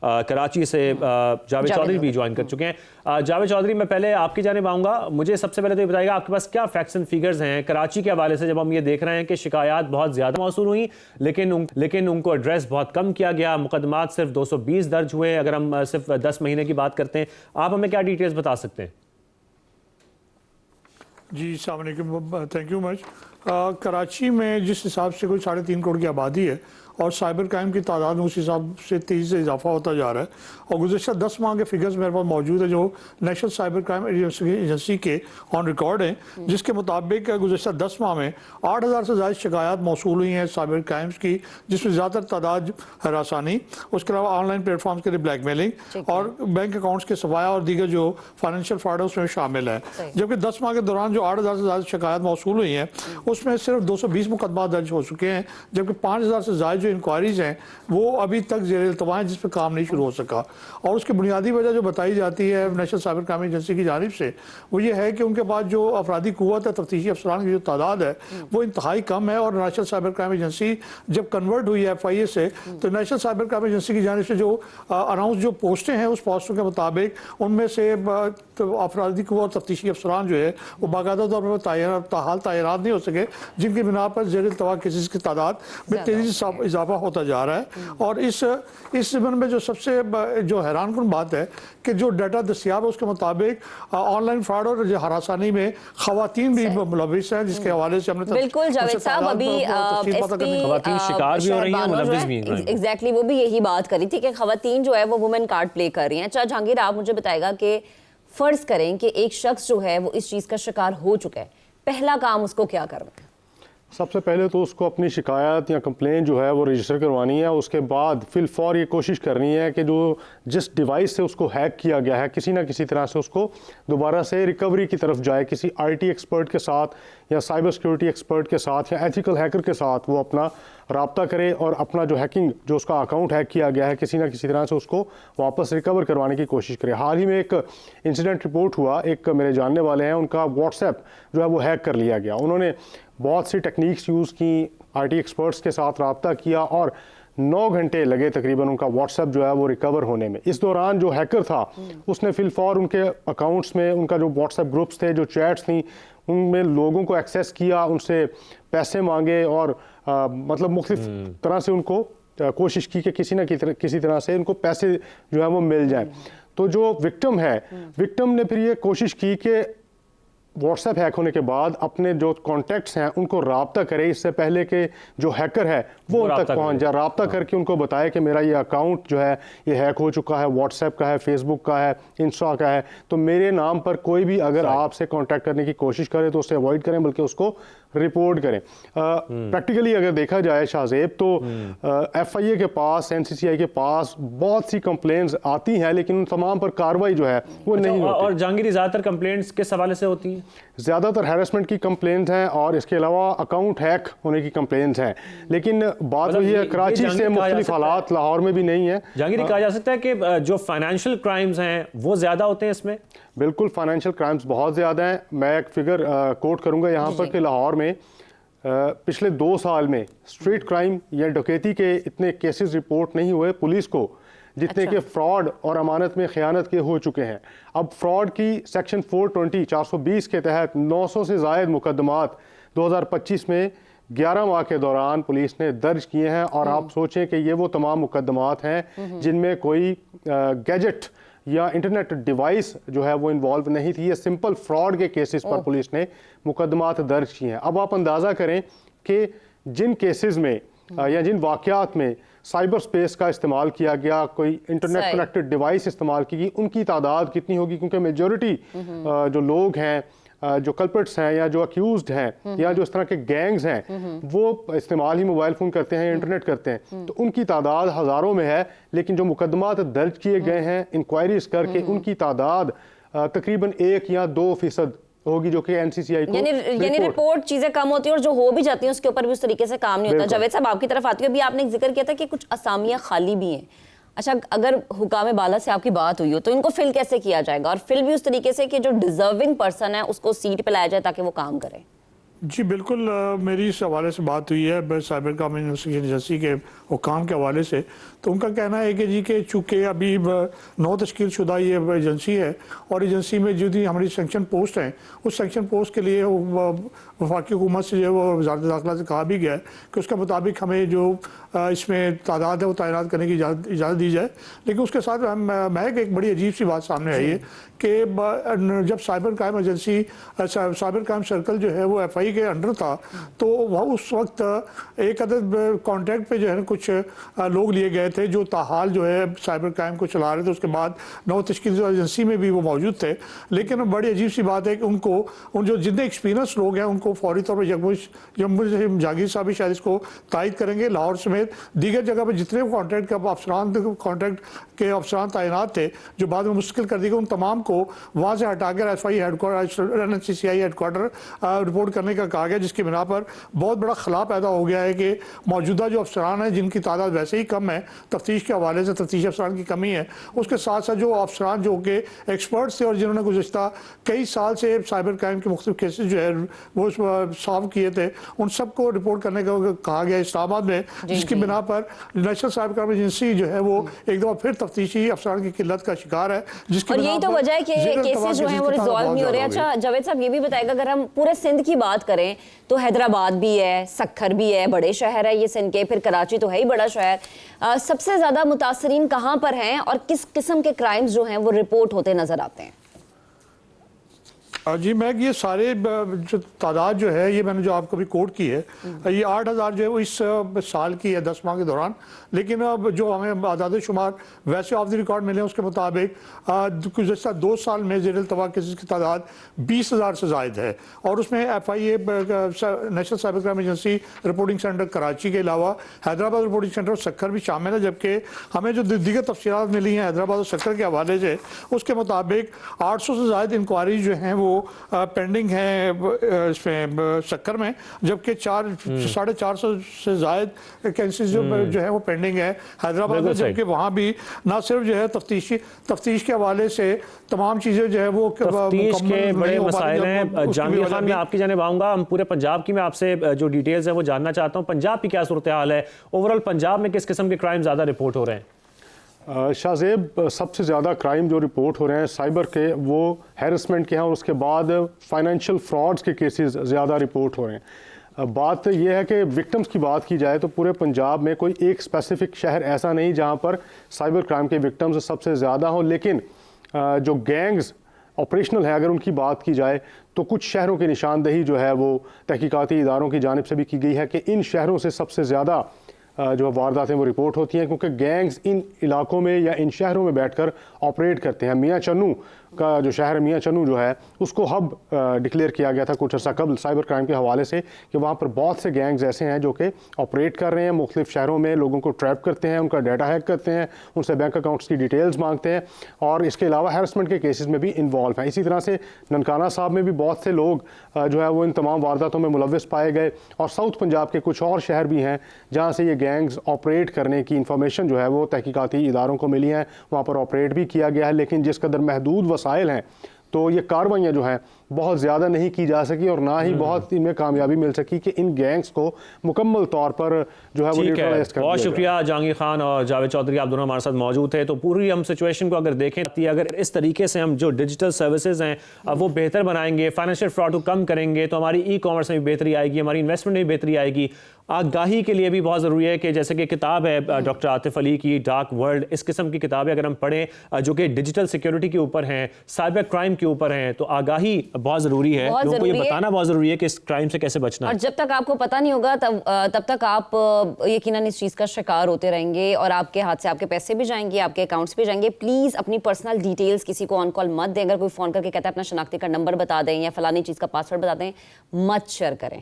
कराची से जावेद चौधरी भी ज्वाइन कर चुके हैं। जावेद चौधरी, मैं पहले आपकी जानिब आऊँगा। मुझे सबसे पहले तो ये बताइएगा आपके पास क्या फैक्ट्स एंड फिगर्स हैं कराची के हवाले से, जब हम ये देख रहे हैं कि शिकायत बहुत ज़्यादा मौसूल हुई लेकिन उनको एड्रेस बहुत कम किया गया, मुकदमात सिर्फ 220 दर्ज हुए अगर हम सिर्फ 10 महीने की बात करते हैं। आप हमें क्या डिटेल्स बता सकते हैं? जी अस्सलाम वालेकुम, थैंक यू मच। कराची में जिस हिसाब से कोई 3.5 करोड़ की आबादी है और साइबर क्राइम की तादाद में उस हिसाब से तेज़ी से इजाफा होता जा रहा है, और गुज़श्ता 10 माह के फिगर्स मेरे पास मौजूद है जो नेशनल साइबर क्राइम एजेंसी के ऑन रिकॉर्ड हैं, जिसके मुताबिक गुज़श्ता 10 माह में 8,000 से ज़्यादा शिकायत मौसूल हुई हैं साइबर क्राइम्स की, जिसमें ज़्यादातर तादाद हरासानी, उसके अलावा ऑनलाइन प्लेटफॉर्म्स के लिए ब्लैकमेलिंग और बैंक अकाउंट्स के सफाया और दीगर जो फाइनेंशियल फ्रॉड है उसमें शामिल है। जबकि 10 माह के दौरान जो 8,000 से ज़्यादा शिकायत मौसूल हुई हैं उसमें सिर्फ 220 मुकदमा दर्ज हो चुके हैं, जबकि 5,000 से ज़्यादा जो इंक्वायरीज हैं वो अभी तक ज़ेर इल्तवा हैं, जिस पर काम नहीं शुरू हो सका। और उसकी बुनियादी वजह जो बताई जाती है नेशनल साइबर क्राइम एजेंसी की जानिब से वो ये है कि उनके पास जो अफराधी कुव्वत है, तफ्तीशी अफसरान की जो तादाद है वो इंतहाई कम है। और नेशनल साइबर क्राइम एजेंसी जब कन्वर्ट हुई है FIA से, तो नेशनल साइबर क्राइम एजेंसी की जानिब से जो अनाउंस जो पोस्टें हैं उस पोस्टों के मुताबिक उनमें से अफराधी कुव्वत तफ्तीशी अफसरान जो है वो बाकायदा तौर पर ताहाल तैनात नहीं हो सके, जिनकी बिना पर ज़ेर इल्तवा केसेस की तादाद में तेज़ी से इजाफा होता जा रहा है। और इस ज़िम्मन में जो सबसे जो हैरान कुन बात है कि जो डाटा दस्तियाब है उसके मुताबिक ऑनलाइन फ्रॉड और हरासानी में खवातीन भी मुलविस हैं, जिसके हवाले से हमने बिल्कुल जावेद साहब अभी खवातीन शिकार भी हो रही हैं, मुलविस भी हैं। एग्जैक्टली वो भी यही बात करी थी कि खवातीन जो है वो वुमेन कार्ड प्ले कर रही हैं। अच्छा जहांगीर, आप मुझे बताएगा कि फर्ज करें कि एक शख्स जो है वो इस चीज़ का शिकार हो चुका है, पहला काम उसको क्या करना है? सबसे पहले तो उसको अपनी शिकायत या कंप्लेंट जो है वो रजिस्टर करवानी है। उसके बाद फिलफौर ये कोशिश करनी है कि जो जिस डिवाइस से उसको हैक किया गया है किसी ना किसी तरह से उसको दोबारा से रिकवरी की तरफ जाए, किसी IT एक्सपर्ट के साथ या साइबर सिक्योरिटी एक्सपर्ट के साथ या एथिकल हैकर के साथ वो अपना राब्ता करे और अपना जो हैकिंग जो उसका अकाउंट हैक किया गया है किसी ना किसी तरह से उसको वापस रिकवर करवाने की कोशिश करे। हाल ही में एक इंसिडेंट रिपोर्ट हुआ, एक मेरे जानने वाले हैं, उनका व्हाट्सएप जो है वो हैक कर लिया गया। उन्होंने बहुत सी टेक्निक्स यूज़ की, IT एक्सपर्ट्स के साथ राब्ता किया और 9 घंटे लगे तकरीबन उनका व्हाट्सएप जो है वो रिकवर होने में। इस दौरान जो हैकर था उसने फिलफौर उनके अकाउंट्स में उनका जो व्हाट्सएप ग्रुप्स थे, जो चैट्स थी, उनमें लोगों को एक्सेस किया, उनसे पैसे मांगे और मतलब मुख्तलिफ तरह से उनको कोशिश की कि किसी न किसी तरह से उनको पैसे जो है वो मिल जाएं। तो जो विक्टिम है, विक्टिम ने फिर ये कोशिश की कि व्हाट्सएप हैक होने के बाद अपने जो कॉन्टैक्ट्स हैं उनको राब्ता करे, इससे पहले कि जो हैकर है वो उन तक पहुंच जाए, राब्ता करके उनको बताए कि मेरा ये अकाउंट जो है ये हैक हो चुका है, व्हाट्सएप का है, फेसबुक का है, इंस्टा का है, तो मेरे नाम पर कोई भी अगर आपसे कांटेक्ट करने की कोशिश करे तो उसे अवॉइड करें, बल्कि उसको रिपोर्ट करें। प्रैक्टिकली अगर देखा जाए शाहजेब तो FIA के पास, NCCI के पास बहुत सी कंप्लेंट्स आती हैं, लेकिन उन तमाम पर कार्रवाई जो है वो नहीं होती। और जहांगीर, ज़्यादातर कंप्लेंट्स किस हवाले से होती हैं? ज़्यादातर हैरेसमेंट की कंप्लेंट्स हैं और इसके अलावा अकाउंट हैक होने की कंप्लेंट्स हैं। लेकिन बात वही है, कराची से मुख्तलिफ हालात लाहौर में भी नहीं है। जहांगीर, कहा जा सकता है कि जो फाइनेंशियल क्राइम्स हैं वो ज़्यादा होते हैं इसमें? बिल्कुल, फाइनेंशियल क्राइम्स बहुत ज़्यादा हैं। मैं एक फिगर कोट करूँगा यहाँ पर कि लाहौर में पिछले 2 साल में स्ट्रीट क्राइम या डकैती के इतने केसेस रिपोर्ट नहीं हुए पुलिस को जितने के फ्रॉड और अमानत में ख़यानत के हो चुके हैं। अब फ्रॉड की सेक्शन 420 के तहत 900 से ज़ायद मुकदमात 2025 में 11 माह के दौरान पुलिस ने दर्ज किए हैं। और आप सोचें कि ये वो तमाम मुकदमात हैं जिनमें कोई गैजेट या इंटरनेट डिवाइस जो है वो इन्वॉल्व नहीं थी। ये सिंपल फ्रॉड के केसेस पर पुलिस ने मुकदमात दर्ज किए हैं। अब आप अंदाज़ा करें कि जिन केसेस में या जिन वाक़यात में साइबर स्पेस का इस्तेमाल किया गया, कोई इंटरनेट कनेक्टेड डिवाइस इस्तेमाल की गई, उनकी तादाद कितनी होगी, क्योंकि मेजॉरिटी जो लोग हैं, जो कल्प्रिट्स हैं या जो अक्यूज्ड हैं या जो इस तरह के गैंग्स हैं वो इस्तेमाल ही मोबाइल फ़ोन करते हैं, इंटरनेट करते हैं, तो उनकी तादाद हज़ारों में है। लेकिन जो मुकदमात दर्ज किए गए हैं इंक्वायरीज करके, उनकी तादाद तकरीबन 1 या 2% होगी, जो कि NCCI को यानी रिपोर्ट चीजें कम होती है और जो हो भी जाती हैं उसके ऊपर भी उस तरीके से काम नहीं होता। जावेद साहब, आपकी तरफ आती है, अभी आपने एक जिक्र किया था कि कुछ असामियां खाली भी हैं। अच्छा, अगर हुकाम बाला से आपकी बात हुई हो तो इनको फिल कैसे किया जाएगा, और फिल भी उस तरीके से कि जो डिजर्विंग पर्सन है उसको सीट पे लाया जाए ताकि वो काम करे? जी बिल्कुल, मेरी इस हवाले से बात हुई है साइबर क्राइम इन्वेस्टिगेशन एजेंसी के हुकाम के हवाले से। तो उनका कहना है कि जी कि चूँकि अभी नौ तश्कील शुदा ये एजेंसी है और एजेंसी में जो भी हमारी सेंक्शन पोस्ट हैं, उस सेंक्शन पोस्ट के लिए वफाकी हुकूमत से जो है वो वज़ारत दाखिला से कहा भी गया है कि उसके मुताबिक हमें जो इसमें तादाद है वो तैनात करने की इजाज़त दी जाए। लेकिन उसके साथ महक एक बड़ी अजीब सी बात सामने आई है कि जब cyber crime agency cyber crime circle जो है वो FI के अंडर था, तो वह उस वक्त एक अदद कॉन्ट्रैक्ट पे जो है कुछ लोग लिए गए थे जो ताहाल जो है साइबर क्राइम को चला रहे थे। उसके बाद नौ तश्कील एजेंसी में भी वो मौजूद थे। लेकिन बड़ी अजीब सी बात है कि उनको उन जो जितने एक्सपीरियंस लोग हैं उनको फौरी तौर पर जम्मू जागीर साहब भी शायद इसको तायद करेंगे, लाहौर समेत दीगर जगह पर जितने कॉन्ट्रैक्ट के अफसरान तैनात थे जो बाद में मुश्किल कर दी गई, उन तमाम को वहाँ से हटाकर FI headquarter NCCI headquarter report करने का कहा गया, जिसकी बिना पर बहुत बड़ा खला पैदा हो गया है कि मौजूदा जो अफसरान हैं जिनकी तादाद वैसे ही कम है, तफ्तीश के हवाले से तफ्तीश अफसरान की कमी है, उसके साथ साथ जो अफसरान जो कि एक्सपर्ट्स थे और जिन्होंने गुज़श्ता कई साल से साइबर क्राइम के मुख्तलिफ केसेस जो है वो सॉल्व किए थे, उन सबको रिपोर्ट करने का कहा गया इस्लामाबाद में, जिसकी बिना पर नेशनल साइबर क्राइम एजेंसी जो है वो एक दफ़ा फिर तफ्तीशी अफसरान की किल्लत का शिकार है, जिसकी और यही तो वजह है कि केसेस जो हैं वो रिजॉल्व नहीं हो रहे। अच्छा जावेद साहब, ये भी बताएगा, अगर हम पूरे सिंध की बात करें तो हैदराबाद भी है, सक्खर भी है, बड़े शहर है ये सिंध के, फिर कराची तो है ही बड़ा शहर। सबसे ज़्यादा मुतासरीन कहाँ पर हैं और किस किस्म के क्राइम्स जो हैं वो रिपोर्ट होते नज़र आते हैं? जी मैं ये सारे जो तादाद जो है ये मैंने जो आपको भी कोट की है, ये 8,000 जो है वो इस साल की है 10 माह के दौरान। लेकिन अब जो हमें आदाद शुमार वैसे ऑफ द रिकॉर्ड मिले उसके मुताबिक गुज़श्ता 2 साल में ज़ेर अल्तवा केसेस की तादाद 20,000 से ज़ायद है। और उसमें FIA national cyber crime agency reporting centre Karachi के अलावा हैदराबाद रिपोर्टिंग सेंटर और सक्खर भी शामिल है। जबकि हमें जो दीगर तफसीलात मिली हैं हैदराबाद और सक्खर के हवाले से, उसके मुताबिक 800 से ज़ायद इंक्वायरी जो हैं वो पेंडिंग है इसमें सक्खर में, जबकि 450 से ज़ायद केसेस जो है वो पेंडिंग है हैदराबाद में। जबकि वहाँ भी ना सिर्फ जो है तफ्तीश के हवाले से तमाम चीज़ें जो है वो तफ्तीश के बड़े मसाइल हैं। जहांगीर खान, मैं आपकी जानिब आऊँगा। हम पूरे पंजाब की मैं आपसे जो डिटेल्स है वो जानना चाहता हूँ। पंजाब की क्या सूरत हाल है? ओवरऑल पंजाब में किस किस्म के क्राइम ज़्यादा रिपोर्ट हो रहे हैं? शाहजेब, सबसे ज़्यादा क्राइम जो रिपोर्ट हो रहे हैं साइबर के, वो हैरेसमेंट के हैं और उसके बाद फाइनेंशियल फ्रॉड्स के केसेस ज़्यादा रिपोर्ट हो रहे हैं। बात यह है कि विक्टिम्स की बात की जाए तो पूरे पंजाब में कोई एक स्पेसिफिक शहर ऐसा नहीं जहां पर साइबर क्राइम के विक्टिम्स सबसे ज़्यादा हों, लेकिन जो गैंग्स ऑपरेशनल है अगर उनकी बात की जाए तो कुछ शहरों की निशानदही जो है वो तहकीकाती इदारों की जानिब से भी की गई है कि इन शहरों से सबसे ज़्यादा जो वारदातें वो रिपोर्ट होती हैं, क्योंकि गैंग्स इन इलाकों में या इन शहरों में बैठकर ऑपरेट करते हैं। मियाँ चन्नू का जो शहर है, मियाँ चन्नू जो है उसको हब डिक्लेयर किया गया था कुछ अर्सा कबल साइबर क्राइम के हवाले से कि वहाँ पर बहुत से गैंग्स ऐसे हैं जो कि ऑपरेट कर रहे हैं, मुख्तलिफ शहरों में लोगों को ट्रैप करते हैं, उनका डाटा हैक करते हैं, उनसे बैंक अकाउंट्स की डिटेल्स मांगते हैं और इसके अलावा हैरेसमेंट के केसेस में भी इन्वॉल्व हैं। इसी तरह से ननकाना साहब में भी बहुत से लोग जो है वो इन तमाम वारदातों में मुलव्वस पाए गए और साउथ पंजाब के कुछ और शहर भी हैं जहाँ से ये गैंग्स ऑपरेट करने की इंफॉर्मेशन जो है वो तहकीकाती इदारों को मिली है, वहाँ पर ऑपरेट भी किया गया है। लेकिन जिस कदर महदूद वसाइल हैं तो ये कार्रवाइयाँ जो हैं बहुत ज़्यादा नहीं की जा सकी और ना ही बहुत इनमें कामयाबी मिल सकी कि इन गैंग्स को मुकम्मल तौर पर जो है वो न्यूट्रलाइज कर दिया। बहुत शुक्रिया जहांगीर खान और जावेद चौधरी, आप दोनों हमारे साथ मौजूद थे। तो पूरी हम सिचुएशन को अगर देखें, अगर इस तरीके से हम जो डिजिटल सर्विसेज हैं वो बेहतर बनाएंगे, फाइनेंशियल फ्रॉड को कम करेंगे, तो हमारी ई कॉमर्स में भी बेहतरी आएगी, हमारी इन्वेस्टमेंट में भी बेहतरी आएगी। आगाही के लिए भी बहुत ज़रूरी है कि जैसे कि किताब है डॉक्टर आतिफ अली की डार्क वर्ल्ड, इस किस्म की किताबें अगर हम पढ़ें जो कि डिजिटल सिक्योरिटी के ऊपर हैं, साइबर क्राइम के ऊपर हैं, तो आगाही बहुत ज़रूरी है। लोगों को ये बताना बहुत ज़रूरी है कि इस क्राइम से कैसे बचना है। और जब तक आपको पता नहीं होगा तब तक आप यकीनन इस चीज़ का शिकार होते रहेंगे और आपके हाथ से आपके पैसे भी जाएंगे, आपके अकाउंट्स भी जाएंगे। प्लीज़ अपनी पर्सनल डिटेल्स किसी को ऑन कॉल मत दें। अगर कोई फ़ोन करके कहता है अपना शनाख्ती का नंबर बता दें या फलानी चीज़ का पासवर्ड बता दें, मत शेयर करें।